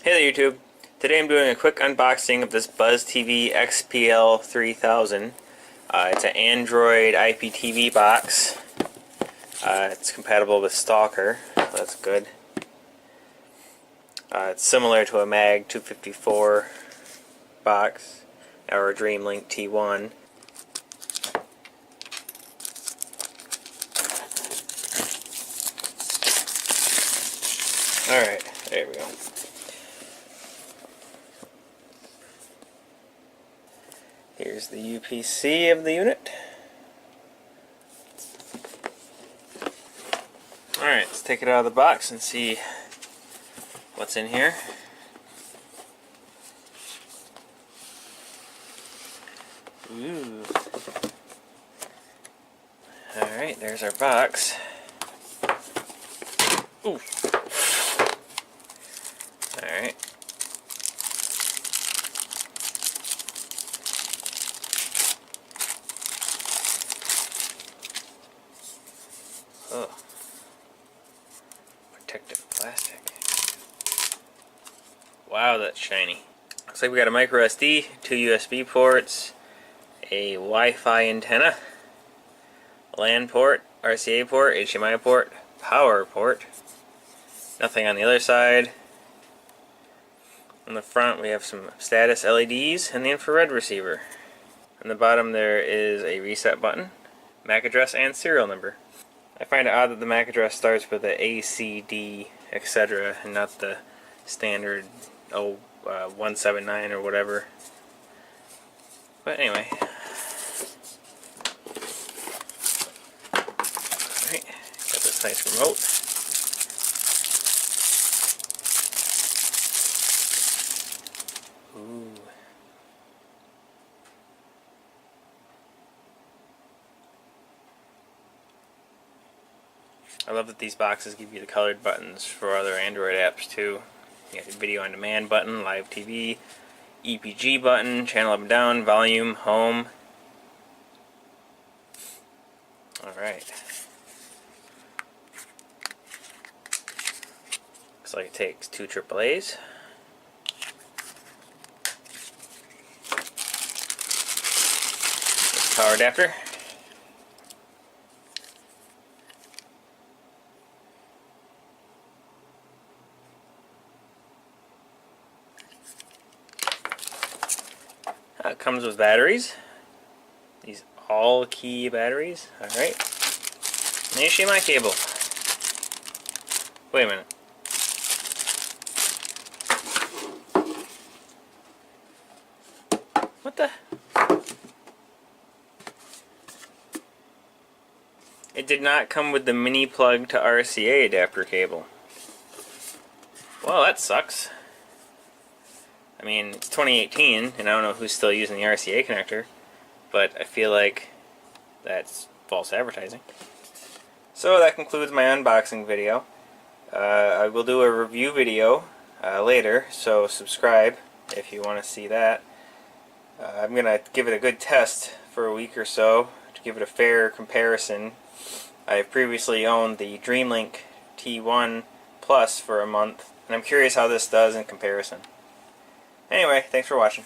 Hey there YouTube. Today I'm doing a quick unboxing of this BuzzTV XPL3000. It's an Android IPTV box. It's compatible with Stalker, so that's good. It's similar to a Mag 254 box or a DreamLink T1. Alright, there we go. Here's the UPC of the unit. Alright, let's take it out of the box and see what's in here. Ooh. Alright, there's our box. Ooh. Alright. Oh. Protective plastic. Wow, that's shiny. Looks like we got a micro SD, 2 USB ports, a Wi-Fi antenna, LAN port, RCA port, HDMI port, power port. Nothing on the other side. On the front we have some status LEDs and the infrared receiver. On the bottom there is a reset button, MAC address, and serial number. I find it odd that the MAC address starts with the A, C, D, etc. and not the standard 179 or whatever. But anyway. Alright, got this nice remote. Ooh. I love that these boxes give you the colored buttons for other Android apps too. You got the video on demand button, live TV, EPG button, channel up and down, volume, home. Alright. Looks like it takes 2 AAAs. Power adapter. It comes with batteries. These all key batteries. Alright. And the HDMI cable. Wait a minute. What the? It did not come with the mini plug to RCA adapter cable. Well, that sucks. I mean, it's 2018, and I don't know who's still using the RCA connector, but I feel like that's false advertising. So that concludes my unboxing video. I will do a review video later, so subscribe if you want to see that. I'm going to give it a good test for a week or so to give it a fair comparison. I've previously owned the DreamLink T1 Plus for a month, and I'm curious how this does in comparison. Anyway, thanks for watching.